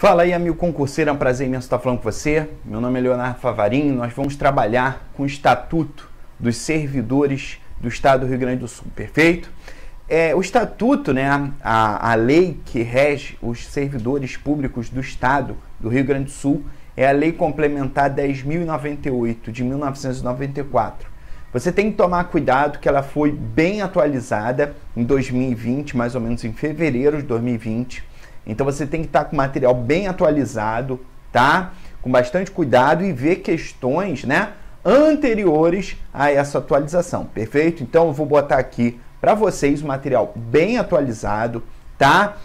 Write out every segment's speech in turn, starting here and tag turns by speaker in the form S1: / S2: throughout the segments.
S1: Fala aí, amigo concurseiro, é um prazer imenso estar falando com você. Meu nome é Leonardo Favarin. Nós vamos trabalhar com o Estatuto dos Servidores do Estado do Rio Grande do Sul, perfeito? O Estatuto, né, a lei que rege os servidores públicos do Estado do Rio Grande do Sul é a Lei Complementar 10.098, de 1994. Você tem que tomar cuidado que ela foi bem atualizada em 2020, mais ou menos em fevereiro de 2020. Então você tem que estar com o material bem atualizado, tá? Com bastante cuidado e ver questões, né, anteriores a essa atualização, perfeito? Então eu vou botar aqui para vocês o material bem atualizado, tá?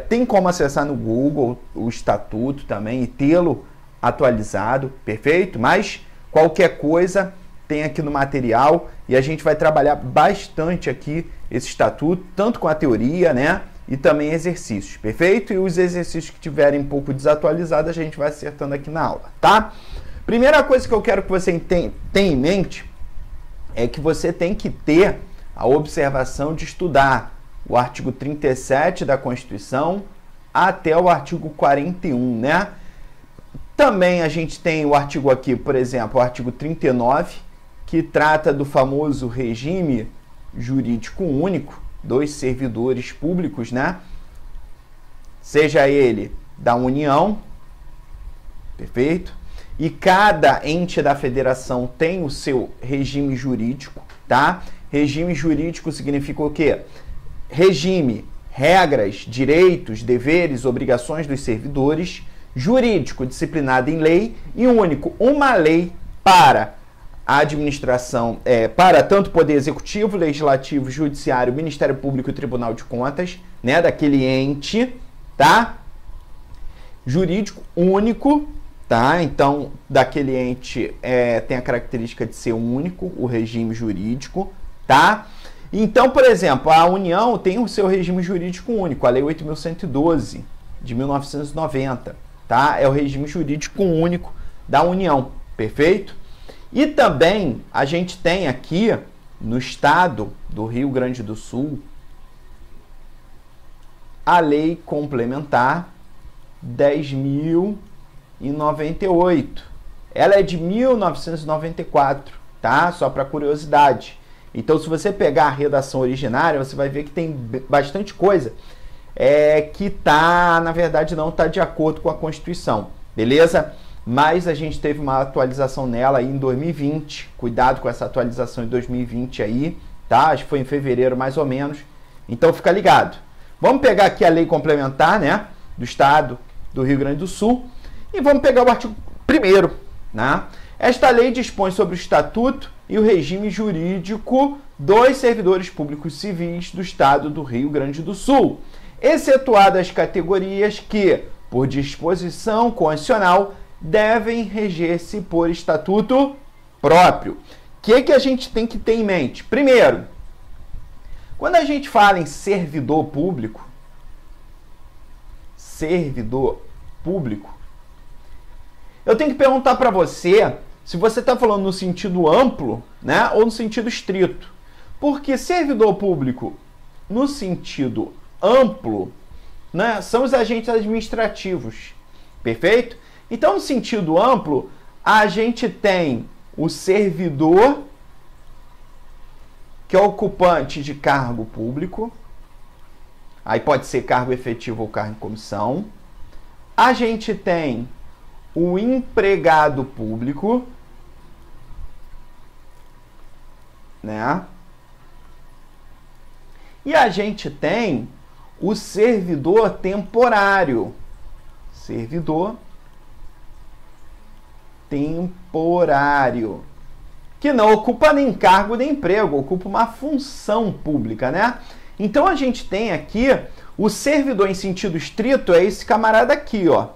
S1: Tem como acessar no Google o Estatuto também e tê-lo atualizado, perfeito? Mas qualquer coisa tem aqui no material e a gente vai trabalhar bastante aqui esse Estatuto, tanto com a teoria, né? E também exercícios, perfeito? E os exercícios que tiverem um pouco desatualizados, a gente vai acertando aqui na aula, tá? Primeira coisa que eu quero que você tenha em mente é que você tem que ter a observação de estudar o artigo 37 da Constituição até o artigo 41, né? Também a gente tem o artigo aqui, por exemplo, o artigo 39, que trata do famoso regime jurídico único dos servidores públicos, né? Seja ele da União, perfeito? E cada ente da federação tem o seu regime jurídico, tá? Regime jurídico significa o quê? Regime, regras, direitos, deveres, obrigações dos servidores, jurídico, disciplinado em lei, e único, uma lei para a administração, para tanto o Poder Executivo, Legislativo, Judiciário, Ministério Público e Tribunal de Contas, né, daquele ente, tá? Jurídico único, tá? Então, daquele ente tem a característica de ser único, o regime jurídico, tá? Então, por exemplo, a União tem o seu regime jurídico único, a Lei 8.112, de 1990, tá? É o regime jurídico único da União, perfeito? E também a gente tem aqui no estado do Rio Grande do Sul a Lei Complementar 10.098. Ela é de 1994, tá? Só para curiosidade. Então, se você pegar a redação originária, você vai ver que tem bastante coisa que tá, na verdade, não está de acordo com a Constituição, beleza? Mas a gente teve uma atualização nela aí em 2020. Cuidado com essa atualização em 2020 aí, tá? Acho que foi em fevereiro mais ou menos. Então fica ligado. Vamos pegar aqui a lei complementar, né, do Estado do Rio Grande do Sul e vamos pegar o artigo 1º, né? Esta lei dispõe sobre o Estatuto e o regime jurídico dos servidores públicos civis do Estado do Rio Grande do Sul, excetuadas as categorias que, por disposição constitucional, devem reger-se por estatuto próprio. O que a gente tem que ter em mente? Primeiro, quando a gente fala em servidor público, eu tenho que perguntar para você se você está falando no sentido amplo, né, ou no sentido estrito. Porque servidor público, no sentido amplo, né, são os agentes administrativos, perfeito? Então, no sentido amplo, a gente tem o servidor, que é ocupante de cargo público. Aí pode ser cargo efetivo ou cargo em comissão. A gente tem o empregado público, né? E a gente tem o servidor temporário. Servidor temporário, que não ocupa nem cargo nem emprego, ocupa uma função pública, né? Então a gente tem aqui o servidor em sentido estrito, é esse camarada aqui, ó.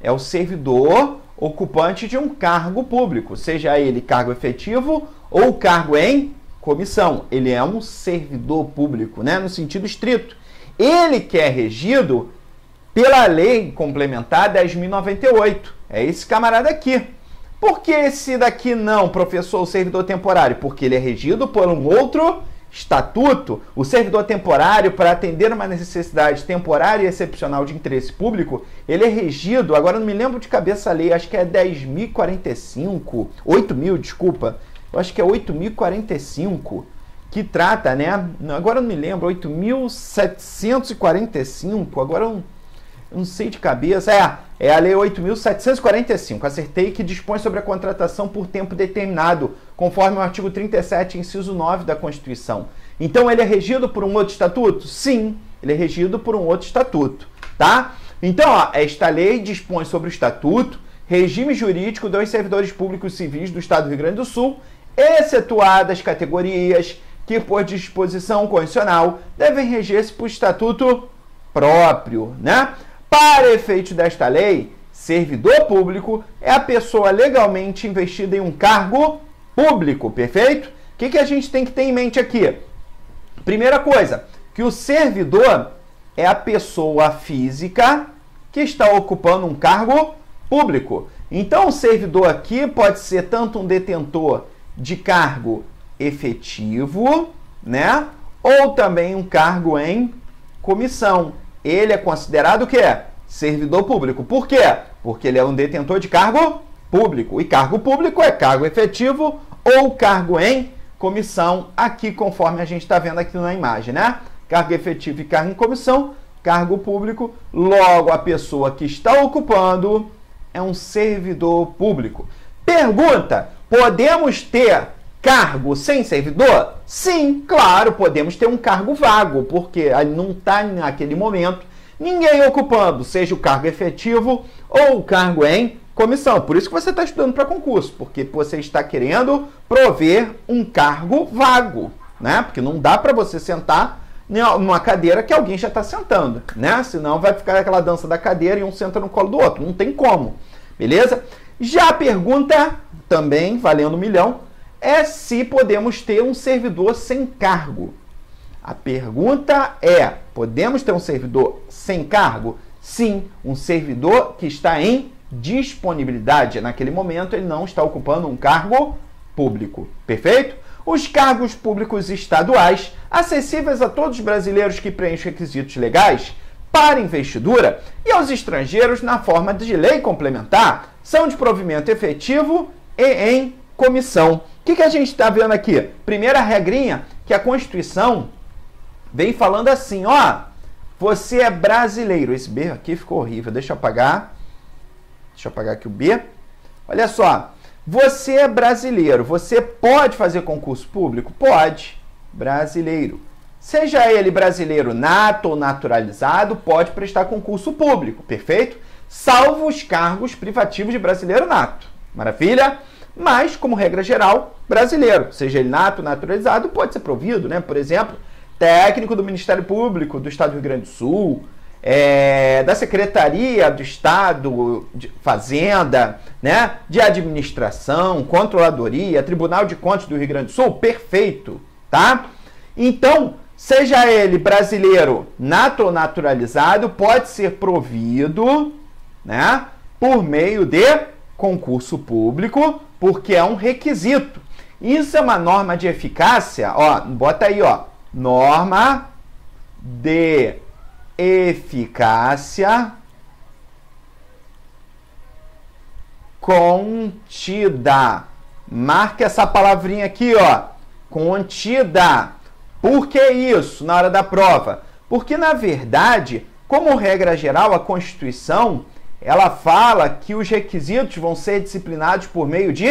S1: É o servidor ocupante de um cargo público, seja ele cargo efetivo ou cargo em comissão. Ele é um servidor público, né? No sentido estrito. Ele que é regido pela Lei Complementar 10.098. É esse camarada aqui. Por que esse daqui não, professor, o servidor temporário? Porque ele é regido por um outro estatuto, o servidor temporário, para atender uma necessidade temporária e excepcional de interesse público, ele é regido, agora não me lembro de cabeça a lei, acho que é 10.045, 8.000, desculpa, eu acho que é 8.045, que trata, né, agora não me lembro, 8.745, agora eu não sei de cabeça, é a lei 8.745, acertei, que dispõe sobre a contratação por tempo determinado, conforme o artigo 37, inciso 9 da Constituição. Então, ele é regido por um outro estatuto? Sim, ele é regido por um outro estatuto, tá? Então, ó, esta lei dispõe sobre o estatuto, regime jurídico dos servidores públicos civis do Estado do Rio Grande do Sul, excetuadas categorias que, por disposição constitucional, devem reger-se por estatuto próprio, né? Para efeito desta lei, servidor público é a pessoa legalmente investida em um cargo público, perfeito? O que a gente tem que ter em mente aqui? Primeira coisa, que o servidor é a pessoa física que está ocupando um cargo público. Então, o servidor aqui pode ser tanto um detentor de cargo efetivo, né? Ou também um cargo em comissão. Ele é considerado o quê? Servidor público. Por quê? Porque ele é um detentor de cargo público. E cargo público é cargo efetivo ou cargo em comissão, aqui conforme a gente está vendo aqui na imagem, né? Cargo efetivo e cargo em comissão, cargo público, logo a pessoa que está ocupando é um servidor público. Pergunta, podemos ter cargo sem servidor? Sim, claro, podemos ter um cargo vago, porque não está naquele momento ninguém ocupando, seja o cargo efetivo ou o cargo em comissão. Por isso que você está estudando para concurso, porque você está querendo prover um cargo vago, né? Porque não dá para você sentar numa cadeira que alguém já está sentando, né? Senão vai ficar aquela dança da cadeira e um senta no colo do outro. Não tem como, beleza? Já a pergunta, também valendo 1 milhão, é se podemos ter um servidor sem cargo. A pergunta é, podemos ter um servidor sem cargo? Sim, um servidor que está em disponibilidade. Naquele momento, ele não está ocupando um cargo público. Perfeito? Os cargos públicos estaduais, acessíveis a todos os brasileiros que preenchem requisitos legais para investidura e aos estrangeiros na forma de lei complementar, são de provimento efetivo e em comissão. O que a gente está vendo aqui? Primeira regrinha, que a Constituição vem falando assim, ó, você é brasileiro. Esse B aqui ficou horrível, deixa eu apagar aqui o B. Olha só, você é brasileiro, você pode fazer concurso público? Pode, brasileiro. Seja ele brasileiro nato ou naturalizado, pode prestar concurso público, perfeito? Salvo os cargos privativos de brasileiro nato. Maravilha? Mas, como regra geral, brasileiro, seja ele nato ou naturalizado, pode ser provido, né? Por exemplo, técnico do Ministério Público do Estado do Rio Grande do Sul, da Secretaria do Estado de Fazenda, né? De Administração, Controladoria, Tribunal de Contas do Rio Grande do Sul, perfeito, tá? Então, seja ele brasileiro nato ou naturalizado, pode ser provido, né? Por meio de concurso público, porque é um requisito. Isso é uma norma de eficácia, ó, bota aí, ó, norma de eficácia contida. Marca essa palavrinha aqui, ó, contida. Por que isso na hora da prova? Porque, na verdade, como regra geral, a Constituição, ela fala que os requisitos vão ser disciplinados por meio de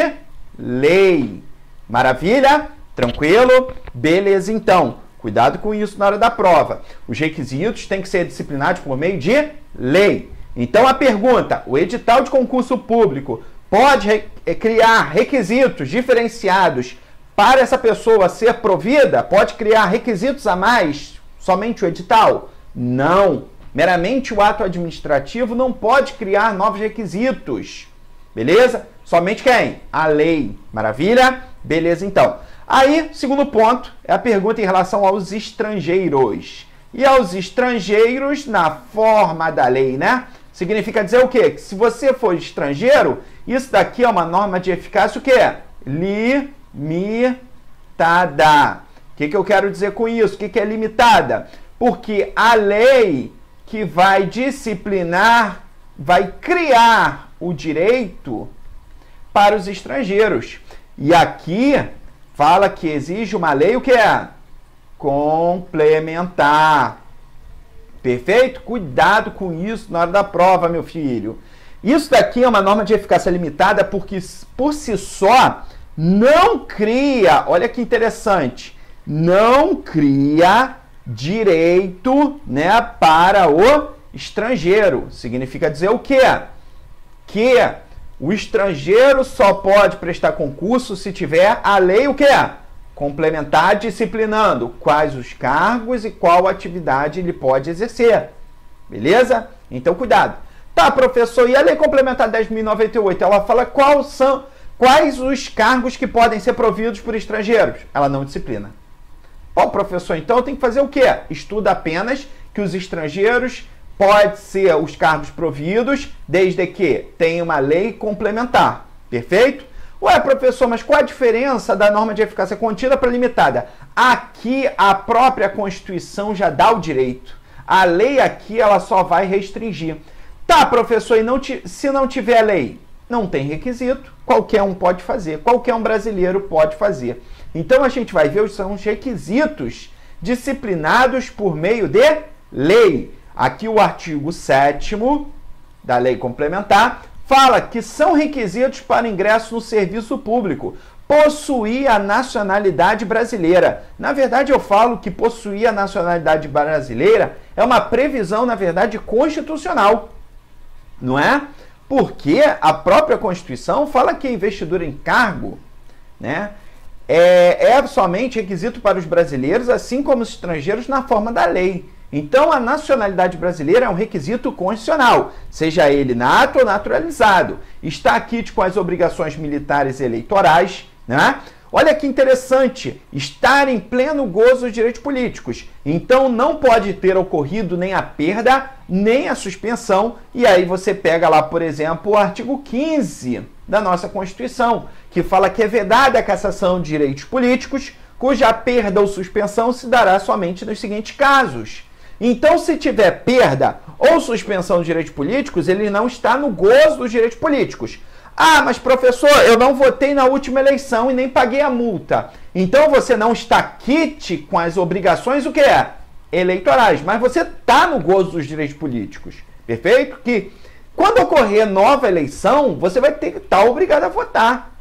S1: lei. Maravilha? Tranquilo? Beleza, então. Cuidado com isso na hora da prova. Os requisitos têm que ser disciplinados por meio de lei. Então, a pergunta, o edital de concurso público pode criar requisitos diferenciados para essa pessoa ser provida? Pode criar requisitos a mais? Somente o edital? Não. Meramente o ato administrativo não pode criar novos requisitos. Beleza? Somente quem? A lei. Maravilha? Beleza, então. Aí, segundo ponto, é a pergunta em relação aos estrangeiros. E aos estrangeiros na forma da lei, né? Significa dizer o quê? Que se você for estrangeiro, isso daqui é uma norma de eficácia o quê? Limitada. O que eu quero dizer com isso? O que é limitada? Porque a lei que vai disciplinar, vai criar o direito para os estrangeiros. E aqui fala que exige uma lei, o que é? Complementar. Perfeito? Cuidado com isso na hora da prova, meu filho. Isso daqui é uma norma de eficácia limitada porque, por si só, não cria, olha que interessante, não cria direito, né, para o estrangeiro. Significa dizer o quê? Que o estrangeiro só pode prestar concurso se tiver a lei o quê? Complementar disciplinando quais os cargos e qual atividade ele pode exercer. Beleza? Então, cuidado. Tá, professor, e a Lei Complementar 10.098, ela fala quais os cargos que podem ser providos por estrangeiros? Ela não disciplina. Pô, professor, então eu tenho que fazer o quê? Estuda apenas que os estrangeiros podem ser os cargos providos desde que tenha uma lei complementar. Perfeito? Ué, professor, mas qual a diferença da norma de eficácia contida para limitada? Aqui a própria Constituição já dá o direito. A lei aqui ela só vai restringir. Tá, professor, e se não tiver lei? Não tem requisito, qualquer um pode fazer, qualquer um brasileiro pode fazer. Então a gente vai ver são os requisitos disciplinados por meio de lei. Aqui o artigo 7º da Lei Complementar fala que são requisitos para ingresso no serviço público possuir a nacionalidade brasileira. Na verdade, eu falo que possuir a nacionalidade brasileira é uma previsão, na verdade, constitucional, não é? Porque a própria Constituição fala que a investidura em cargo, né, é somente requisito para os brasileiros, assim como os estrangeiros, na forma da lei. Então, a nacionalidade brasileira é um requisito constitucional, seja ele nato ou naturalizado. Está aqui com as obrigações militares e eleitorais, né? Olha que interessante, estar em pleno gozo dos direitos políticos. Então, não pode ter ocorrido nem a perda, nem a suspensão. E aí você pega lá, por exemplo, o artigo 15 da nossa Constituição, que fala que é vedada a cassação de direitos políticos, cuja perda ou suspensão se dará somente nos seguintes casos. Então, se tiver perda ou suspensão de direitos políticos, ele não está no gozo dos direitos políticos. Ah, mas professor, eu não votei na última eleição e nem paguei a multa. Então, você não está quite com as obrigações, o que é? Eleitorais. Mas você está no gozo dos direitos políticos. Perfeito? Que quando ocorrer nova eleição, você vai ter que estar obrigado a votar.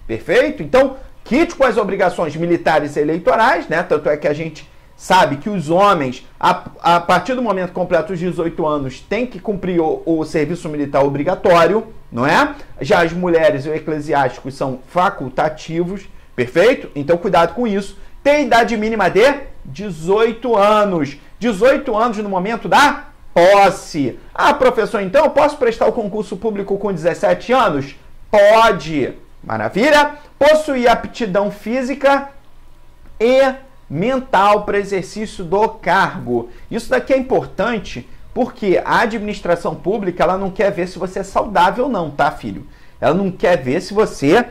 S1: Perfeito? Então, quite com as obrigações militares e eleitorais, né? Tanto é que a gente sabe que os homens, a partir do momento que completam os 18 anos, têm que cumprir o serviço militar obrigatório, não é? Já as mulheres e os eclesiásticos são facultativos, perfeito? Então, cuidado com isso. Tem idade mínima de 18 anos. 18 anos no momento da posse. Ah, professor, então eu posso prestar o concurso público com 17 anos? Pode. Maravilha? Possuir aptidão física e mental para exercício do cargo. Isso daqui é importante porque a administração pública ela não quer ver se você é saudável ou não, tá, filho? Ela não quer ver se você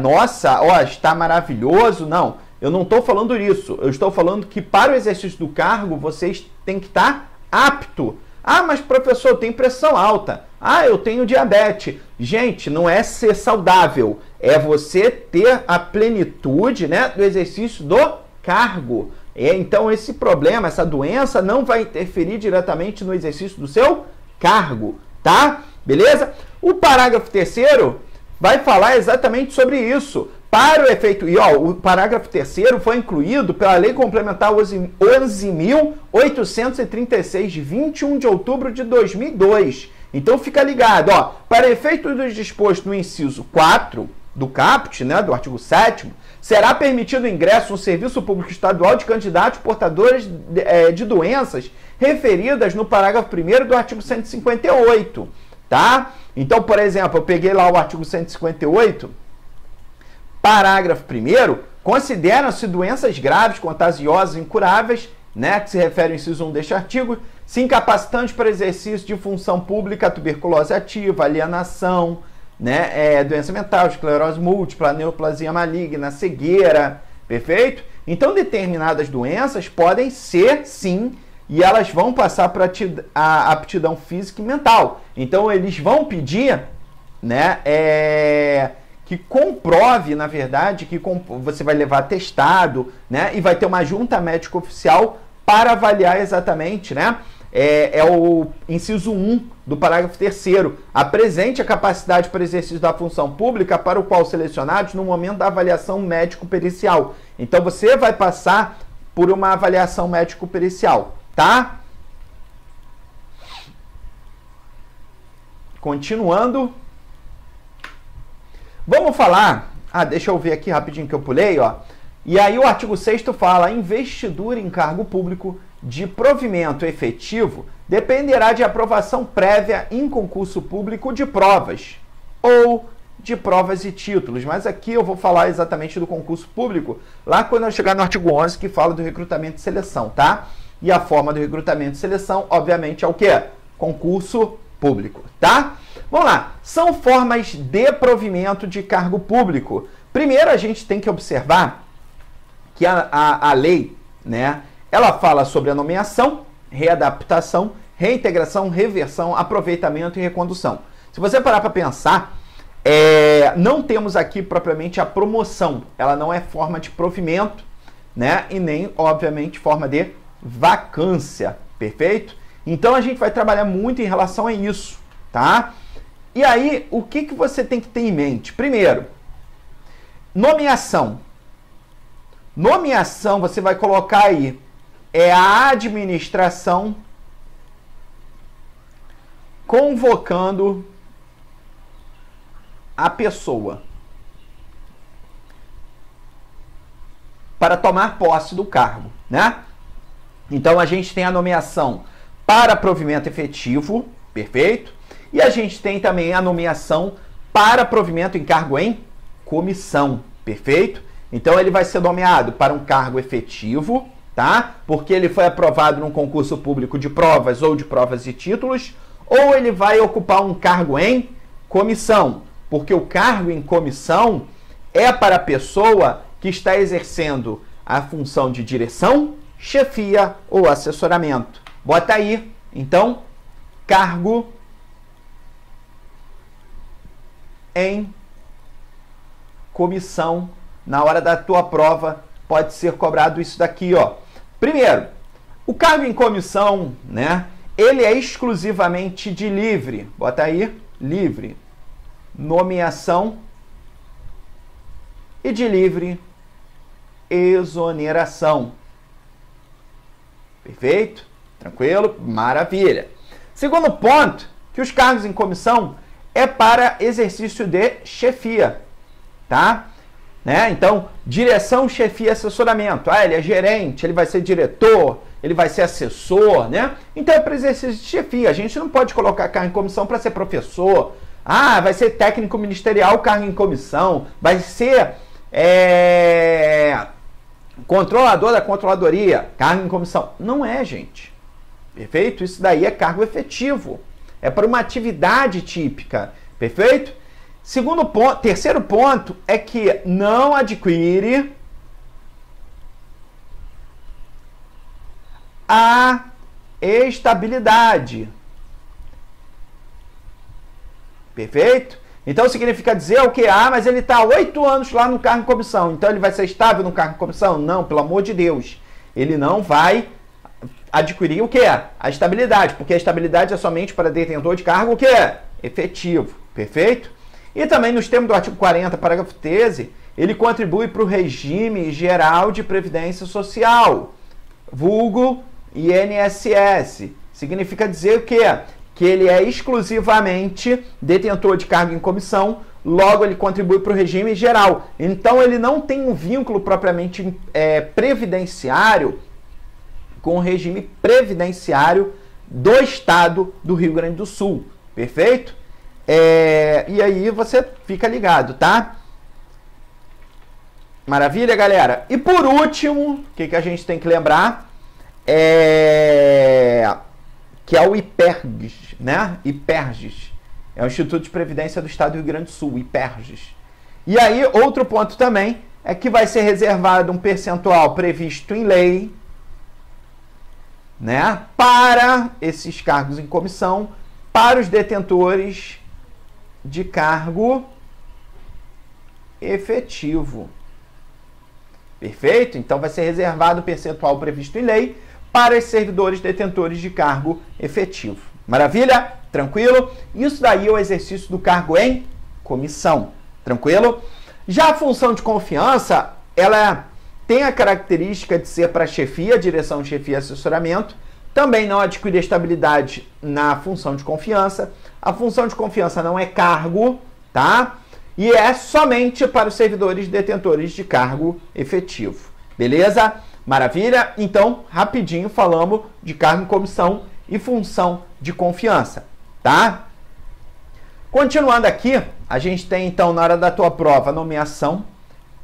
S1: nossa, ó, está maravilhoso, não. Eu não estou falando isso. Eu estou falando que para o exercício do cargo vocês têm que estar apto. Ah, mas professor, eu tenho pressão alta. Ah, eu tenho diabetes. Gente, não é ser saudável, é você ter a plenitude, né, do exercício do cargo. Então esse problema, essa doença não vai interferir diretamente no exercício do seu cargo, tá? Beleza? O parágrafo 3º vai falar exatamente sobre isso. Para o efeito, e ó, o parágrafo 3º foi incluído pela Lei Complementar 11.836 de 21 de outubro de 2002. Então fica ligado, ó, para efeito do disposto no inciso 4 do caput, né, do artigo 7º, será permitido o ingresso no serviço público estadual de candidatos portadores de doenças referidas no parágrafo 1º do artigo 158, tá? Então, por exemplo, eu peguei lá o artigo 158, parágrafo 1º, consideram-se doenças graves, contagiosas, incuráveis, né, que se refere ao inciso 1 deste artigo, se incapacitantes para exercício de função pública, tuberculose ativa, alienação, né, doença mental, esclerose múltipla, neoplasia maligna, cegueira, perfeito? Então, determinadas doenças podem ser, sim, e elas vão passar para a aptidão física e mental. Então, eles vão pedir, né, que comprove, na verdade, que você vai levar atestado, né, e vai ter uma junta médica oficial para avaliar exatamente, né, é o inciso 1 do parágrafo 3º. Apresente a capacidade para exercício da função pública para o qual selecionados no momento da avaliação médico-pericial. Então, você vai passar por uma avaliação médico-pericial, tá? Continuando. Vamos falar... deixa eu ver aqui rapidinho que eu pulei, ó. E aí o artigo 6º fala: investidura em cargo público de provimento efetivo dependerá de aprovação prévia em concurso público de provas ou de provas e títulos. Mas aqui eu vou falar exatamente do concurso público lá quando eu chegar no artigo 11, que fala do recrutamento e seleção, tá? E a forma do recrutamento e seleção, obviamente, é o quê? Concurso público, tá? Vamos lá. São formas de provimento de cargo público. Primeiro, a gente tem que observar que a lei, né, ela fala sobre a nomeação, readaptação, reintegração, reversão, aproveitamento e recondução. Se você parar para pensar, não temos aqui propriamente a promoção. Ela não é forma de provimento, né, e nem, obviamente, forma de vacância, perfeito? Então, a gente vai trabalhar muito em relação a isso, tá? E aí, o que você tem que ter em mente? Primeiro, nomeação. Nomeação, você vai colocar aí, é a administração convocando a pessoa para tomar posse do cargo, né? Então, a gente tem a nomeação para provimento efetivo, perfeito? E a gente tem também a nomeação para provimento em cargo em comissão, perfeito? Então, ele vai ser nomeado para um cargo efetivo, tá? Porque ele foi aprovado num concurso público de provas ou de provas e títulos, ou ele vai ocupar um cargo em comissão, porque o cargo em comissão é para a pessoa que está exercendo a função de direção, chefia ou assessoramento. Bota aí, então, cargo em comissão. Na hora da tua prova, pode ser cobrado isso daqui, ó. Primeiro, o cargo em comissão, né, ele é exclusivamente de livre. Bota aí, livre nomeação e de livre exoneração. Perfeito? Tranquilo? Maravilha. Segundo ponto, que os cargos em comissão é para exercício de chefia, tá? Né? Então, direção, chefia, assessoramento. Ele é gerente, ele vai ser diretor, ele vai ser assessor, né? Então, é para exercício de chefia. A gente não pode colocar cargo em comissão para ser professor. Vai ser técnico ministerial, cargo em comissão. Vai ser controlador da controladoria, cargo em comissão. Não é, gente. Perfeito? Isso daí é cargo efetivo. É para uma atividade típica. Perfeito? Segundo ponto, terceiro ponto é que não adquire a estabilidade. Perfeito? Então significa dizer o que? Mas ele está 8 anos lá no cargo em comissão, então ele vai ser estável no cargo em comissão? Não, pelo amor de Deus. Ele não vai adquirir o que? A estabilidade, porque a estabilidade é somente para detentor de cargo o que? Efetivo. Perfeito? E também nos termos do artigo 40, parágrafo 13, ele contribui para o regime geral de previdência social, vulgo INSS. Significa dizer o quê? Que ele é exclusivamente detentor de cargo em comissão, logo ele contribui para o regime geral. Então ele não tem um vínculo propriamente previdenciário com o regime previdenciário do estado do Rio Grande do Sul. Perfeito? E aí você fica ligado, tá? Maravilha, galera? E por último, o que a gente tem que lembrar? Que é o IPERGS, né? IPERGS. É o Instituto de Previdência do Estado do Rio Grande do Sul, IPERGS. E aí, outro ponto também, é que vai ser reservado um percentual previsto em lei, né, para esses cargos em comissão, para os detentores de cargo efetivo. Perfeito? Então vai ser reservado o percentual previsto em lei para os servidores detentores de cargo efetivo. Maravilha? Tranquilo? Isso daí é o exercício do cargo em comissão. Tranquilo? Já a função de confiança, ela tem a característica de ser para chefia, direção, chefia e assessoramento. Também não adquire estabilidade na função de confiança. A função de confiança não é cargo, tá? E é somente para os servidores detentores de cargo efetivo. Beleza? Maravilha? Então, rapidinho falamos de cargo em comissão e função de confiança, tá? Continuando aqui, a gente tem então na hora da tua prova a nomeação,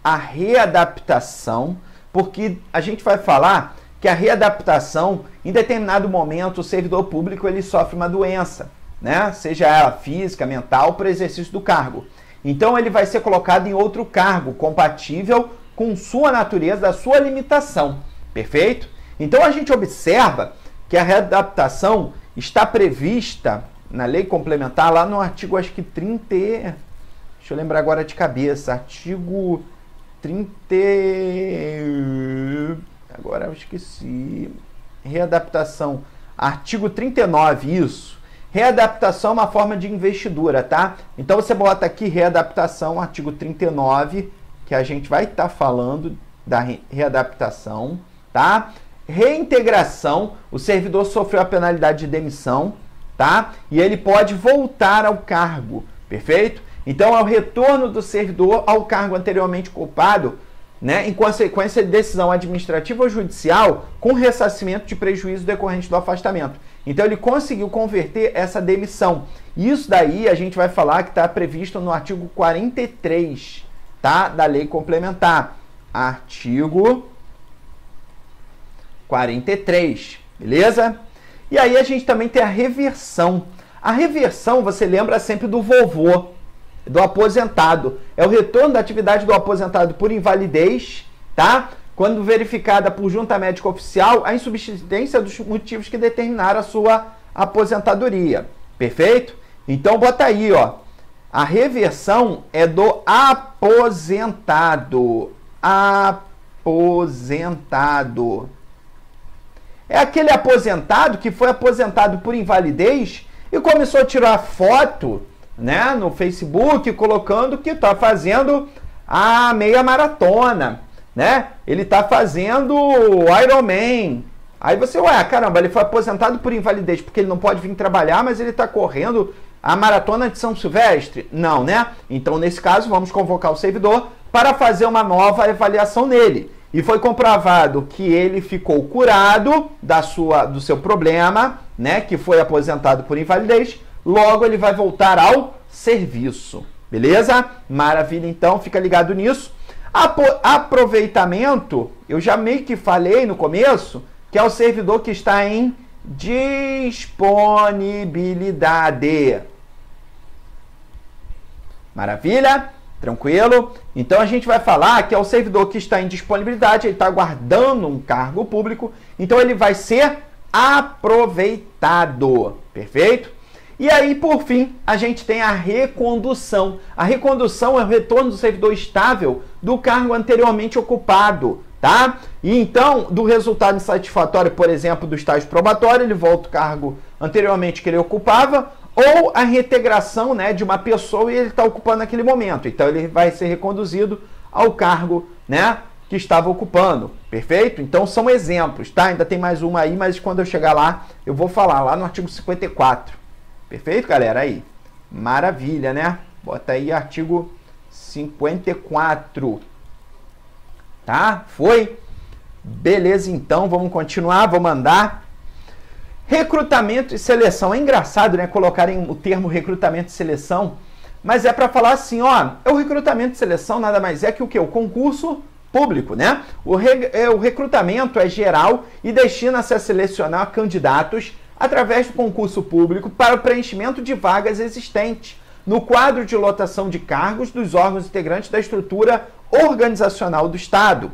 S1: a readaptação, porque a gente vai falar que a readaptação, em determinado momento, o servidor público ele sofre uma doença, né? Seja ela física, mental, para o exercício do cargo. Então ele vai ser colocado em outro cargo, compatível com sua natureza, a sua limitação. Perfeito? Então a gente observa que a readaptação está prevista na lei complementar, lá no artigo, acho que 30... Deixa eu lembrar agora de cabeça. Artigo 30... Agora eu esqueci. Readaptação. Artigo 39, isso. Readaptação é uma forma de investidura, tá? Então você bota aqui readaptação, artigo 39, que a gente vai estar falando da readaptação, tá? Reintegração, o servidor sofreu a penalidade de demissão, tá? E ele pode voltar ao cargo, perfeito? Então é o retorno do servidor ao cargo anteriormente ocupado, né, em consequência de decisão administrativa ou judicial com ressarcimento de prejuízo decorrente do afastamento. Então ele conseguiu converter essa demissão. Isso daí a gente vai falar que está previsto no artigo 43, tá, da lei complementar. Artigo 43, beleza? E aí a gente também tem a reversão. A reversão, você lembra sempre do vovô, do aposentado. É o retorno da atividade do aposentado por invalidez, tá? Quando verificada por junta médica oficial a insubsistência dos motivos que determinaram a sua aposentadoria. Perfeito? Então bota aí, ó. A reversão é do aposentado. Aposentado. É aquele aposentado que foi aposentado por invalidez e começou a tirar foto, né, no Facebook, colocando que está fazendo a meia maratona, né? Ele está fazendo o Ironman. Aí você, ué, caramba, ele foi aposentado por invalidez porque ele não pode vir trabalhar, mas ele está correndo a maratona de São Silvestre? Não, né? Então, nesse caso, vamos convocar o servidor para fazer uma nova avaliação nele. E foi comprovado que ele ficou curado do seu problema, né, que foi aposentado por invalidez. Logo, ele vai voltar ao serviço. Beleza? Maravilha, então. Fica ligado nisso. Aproveitamento, eu já meio que falei no começo, que é o servidor que está em disponibilidade. Maravilha? Tranquilo? Então, a gente vai falar que é o servidor que está em disponibilidade, ele está aguardando um cargo público, então ele vai ser aproveitado. Perfeito? E aí, por fim, a gente tem a recondução. A recondução é o retorno do servidor estável do cargo anteriormente ocupado, tá? E então, do resultado insatisfatório, por exemplo, do estágio probatório, ele volta ao cargo anteriormente que ele ocupava, ou a reintegração, né, de uma pessoa e ele está ocupando naquele momento. Então, ele vai ser reconduzido ao cargo, né, que estava ocupando. Perfeito? Então, são exemplos, tá? Ainda tem mais uma aí, mas quando eu chegar lá, eu vou falar, lá no artigo 54. Perfeito, galera? Aí. Maravilha, né? Bota aí artigo 54. Tá? Foi? Beleza, então. Vamos continuar, vamos andar. Recrutamento e seleção. É engraçado, né? Colocarem o termo recrutamento e seleção. Mas é para falar assim, ó. O recrutamento e seleção nada mais é que o quê? O concurso público, né? O recrutamento é geral e destina-se a selecionar candidatos através do concurso público para o preenchimento de vagas existentes no quadro de lotação de cargos dos órgãos integrantes da estrutura organizacional do Estado.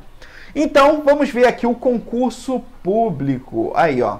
S1: Então, vamos ver aqui o concurso público. Aí, ó.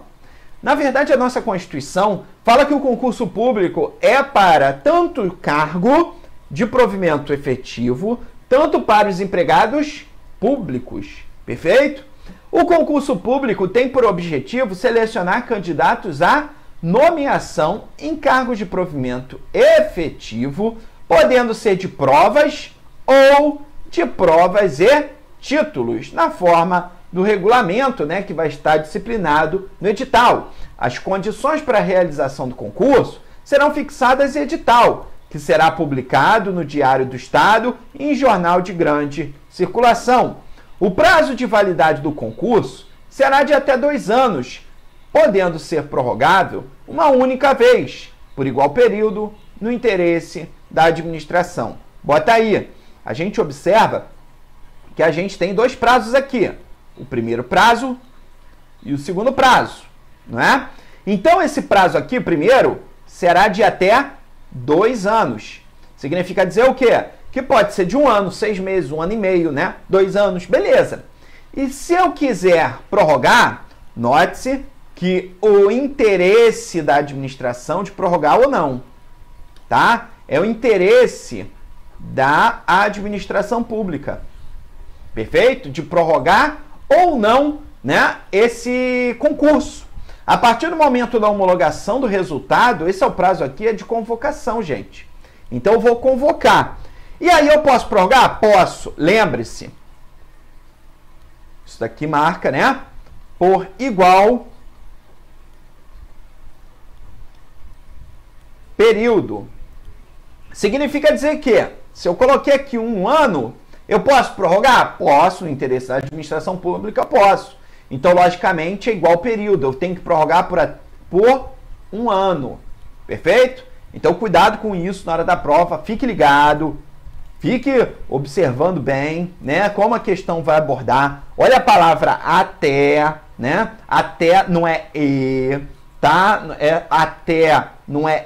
S1: Na verdade, a nossa Constituição fala que o concurso público é para tanto cargo de provimento efetivo, tanto para os empregados públicos. Perfeito? O concurso público tem por objetivo selecionar candidatos à nomeação em cargos de provimento efetivo, podendo ser de provas ou de provas e títulos, na forma do regulamento, né, que vai estar disciplinado no edital. As condições para a realização do concurso serão fixadas em edital, que será publicado no Diário do Estado e em jornal de grande circulação. O prazo de validade do concurso será de até 2 anos, podendo ser prorrogável uma única vez, por igual período, no interesse da administração. Bota aí. A gente observa que a gente tem 2 prazos aqui. O primeiro prazo e o segundo prazo, não é? Então, esse prazo aqui, primeiro, será de até 2 anos. Significa dizer o quê? Que pode ser de 1 ano, 6 meses, 1 ano e meio, né? 2 anos, beleza. E se eu quiser prorrogar, note-se que o interesse da administração de prorrogar ou não, tá? É o interesse da administração pública, perfeito? De prorrogar ou não, né, esse concurso. A partir do momento da homologação do resultado, esse é o prazo aqui, é de convocação, gente. Então, eu vou convocar. E aí, eu posso prorrogar? Posso. Lembre-se. Isso daqui marca, né? Por igual período. Significa dizer que, se eu coloquei aqui 1 ano, eu posso prorrogar? Posso. No interesse da administração pública, posso. Então, logicamente, é igual período. Eu tenho que prorrogar por 1 ano. Perfeito? Então, cuidado com isso na hora da prova. Fique ligado. Fique observando bem, né? Como a questão vai abordar. Olha a palavra até, né? Até não é e, tá? Até não é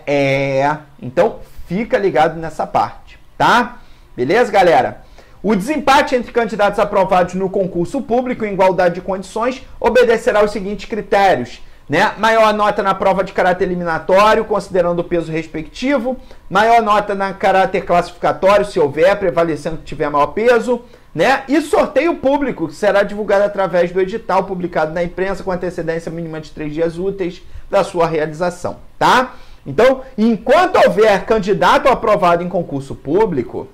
S1: Então, fica ligado nessa parte, tá? Beleza, galera? O desempate entre candidatos aprovados no concurso público em igualdade de condições obedecerá aos seguintes critérios, né? Maior nota na prova de caráter eliminatório, considerando o peso respectivo. Maior nota na caráter classificatório, se houver, prevalecendo que tiver maior peso, né? E sorteio público, que será divulgado através do edital publicado na imprensa com antecedência mínima de 3 dias úteis da sua realização, tá? Então, enquanto houver candidato aprovado em concurso público,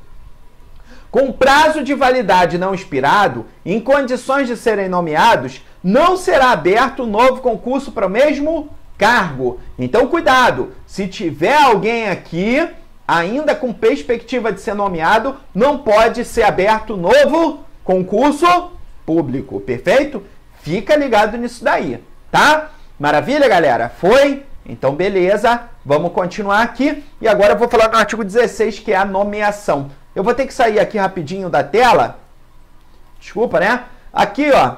S1: com prazo de validade não expirado, em condições de serem nomeados, não será aberto novo concurso para o mesmo cargo. Então, cuidado, se tiver alguém aqui, ainda com perspectiva de ser nomeado, não pode ser aberto novo concurso público, perfeito? Fica ligado nisso daí, tá? Maravilha, galera? Foi? Então, beleza, vamos continuar aqui. E agora eu vou falar do artigo 16, que é a nomeação. Eu vou ter que sair aqui rapidinho da tela. Desculpa, né? Aqui, ó.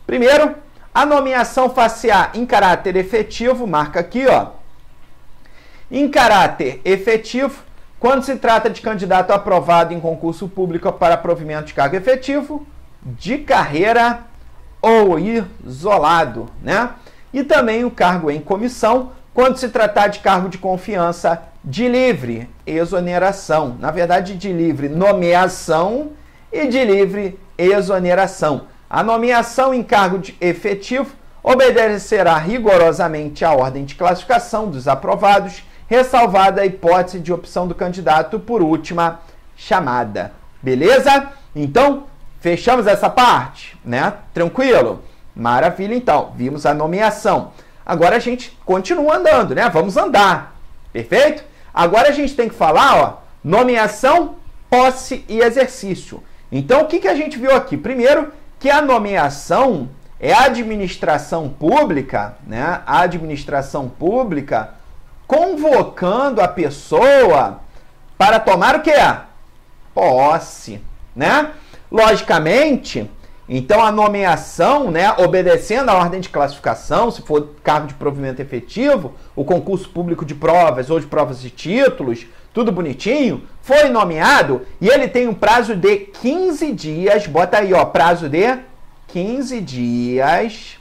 S1: Primeiro, a nomeação far-se-á em caráter efetivo, marca aqui, ó. Em caráter efetivo, quando se trata de candidato aprovado em concurso público para provimento de cargo efetivo, de carreira ou isolado, né? E também o cargo em comissão, quando se tratar de cargo de confiança de livre exoneração. Na verdade, de livre nomeação e de livre exoneração. A nomeação em cargo efetivo obedecerá rigorosamente à ordem de classificação dos aprovados, ressalvada a hipótese de opção do candidato por última chamada. Beleza? Então, fechamos essa parte, né? Tranquilo? Maravilha, então. Vimos a nomeação. Agora a gente continua andando, né? Vamos andar. Perfeito? Agora a gente tem que falar, ó, nomeação, posse e exercício. Então, o que a gente viu aqui? Primeiro, que a nomeação é a administração pública, né? A administração pública convocando a pessoa para tomar o quê? Posse, né? Logicamente, então a nomeação, né, obedecendo à ordem de classificação, se for cargo de provimento efetivo, o concurso público de provas ou de provas e títulos, tudo bonitinho, foi nomeado e ele tem um prazo de 15 dias, bota aí, ó, prazo de 15 dias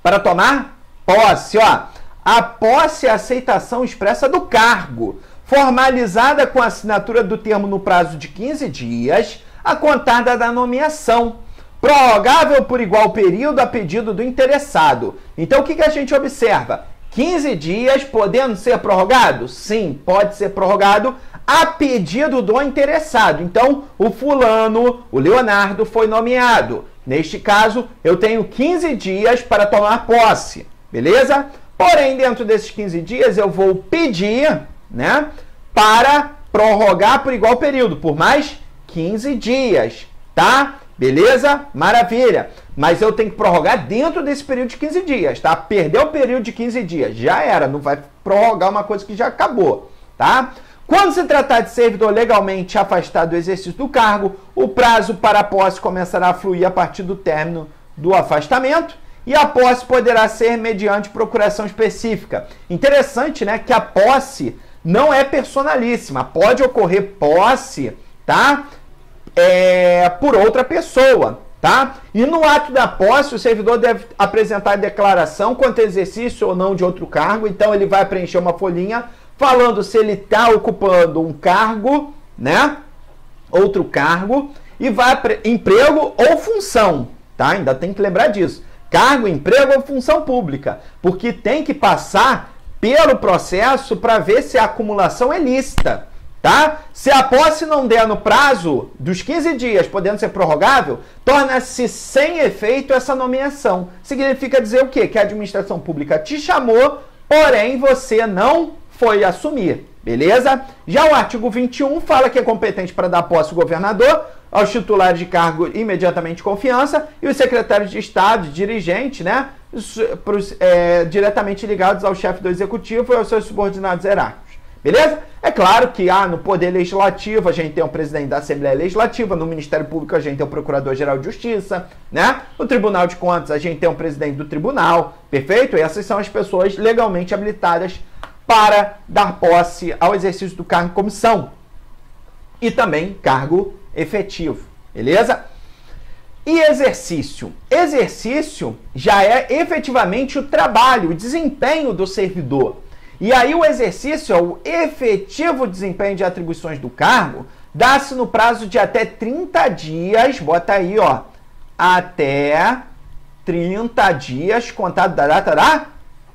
S1: para tomar posse, ó. A posse é a aceitação expressa do cargo, formalizada com a assinatura do termo no prazo de 15 dias, a contar da nomeação, prorrogável por igual período a pedido do interessado. Então, o que a gente observa? 15 dias podendo ser prorrogado? Sim, pode ser prorrogado a pedido do interessado. Então, o fulano, o Leonardo, foi nomeado. Neste caso, eu tenho 15 dias para tomar posse, beleza? Porém, dentro desses 15 dias, eu vou pedir, né, para prorrogar por igual período, por mais 15 dias, tá? Beleza? Maravilha. Mas eu tenho que prorrogar dentro desse período de 15 dias, tá? Perdeu o período de 15 dias, já era, não vai prorrogar uma coisa que já acabou, tá? Quando se tratar de servidor legalmente afastado do exercício do cargo, o prazo para a posse começará a fluir a partir do término do afastamento e a posse poderá ser mediante procuração específica. Interessante, né, que a posse não é personalíssima, pode ocorrer posse, tá? Por outra pessoa, tá? E no ato da posse, o servidor deve apresentar declaração quanto ao exercício ou não de outro cargo. Então, ele vai preencher uma folhinha falando se ele está ocupando um cargo, né? Outro cargo, e vai emprego ou função, tá? Ainda tem que lembrar disso. Cargo, emprego ou função pública, porque tem que passar pelo processo para ver se a acumulação é lícita. Tá? Se a posse não der no prazo dos 15 dias, podendo ser prorrogável, torna-se sem efeito essa nomeação. Significa dizer o quê? Que a administração pública te chamou, porém você não foi assumir, beleza? Já o artigo 21 fala que é competente para dar posse o governador, aos titulares de cargo imediatamente de confiança e os secretários de Estado, dirigente, né? Diretamente ligados ao chefe do executivo e aos seus subordinados hierárquicos. Beleza? É claro que no Poder Legislativo a gente tem o presidente da Assembleia Legislativa, no Ministério Público a gente tem o Procurador-Geral de Justiça, né? No Tribunal de Contas a gente tem o presidente do Tribunal, perfeito? E essas são as pessoas legalmente habilitadas para dar posse ao exercício do cargo em comissão e também cargo efetivo, beleza? E exercício? Exercício já é efetivamente o trabalho, o desempenho do servidor. E aí o exercício, o efetivo desempenho de atribuições do cargo, dá-se no prazo de até 30 dias, bota aí, ó, até 30 dias, contado da data da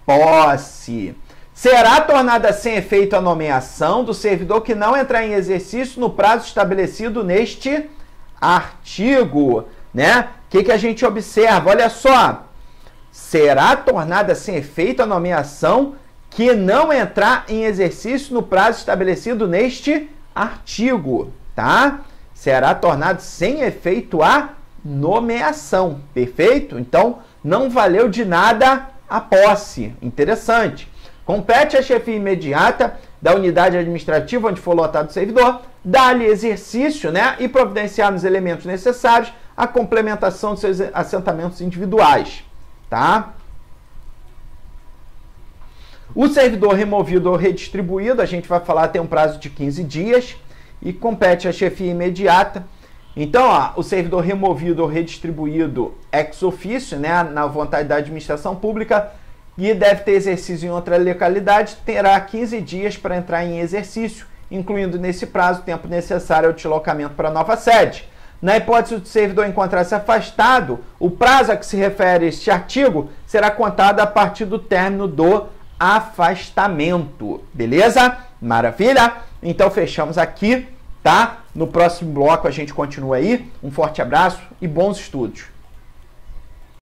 S1: posse. Será tornada sem efeito a nomeação do servidor que não entrar em exercício no prazo estabelecido neste artigo, né? O que a gente observa? Olha só, será tornada sem efeito a nomeação que não entrar em exercício no prazo estabelecido neste artigo, tá? Será tornado sem efeito a nomeação, perfeito? Então, não valeu de nada a posse, interessante. Compete à chefia imediata da unidade administrativa onde for lotado o servidor, dar-lhe exercício, né, e providenciar nos elementos necessários a complementação de seus assentamentos individuais, tá? O servidor removido ou redistribuído, a gente vai falar, tem um prazo de 15 dias e compete à chefia imediata. Então, ó, o servidor removido ou redistribuído ex officio, né, na vontade da administração pública, e deve ter exercício em outra localidade, terá 15 dias para entrar em exercício, incluindo nesse prazo o tempo necessário ao deslocamento para a nova sede. Na hipótese do servidor encontrar-se afastado, o prazo a que se refere este artigo será contado a partir do término do afastamento, beleza? Maravilha? Então fechamos aqui, tá? No próximo bloco a gente continua aí. Um forte abraço e bons estudos!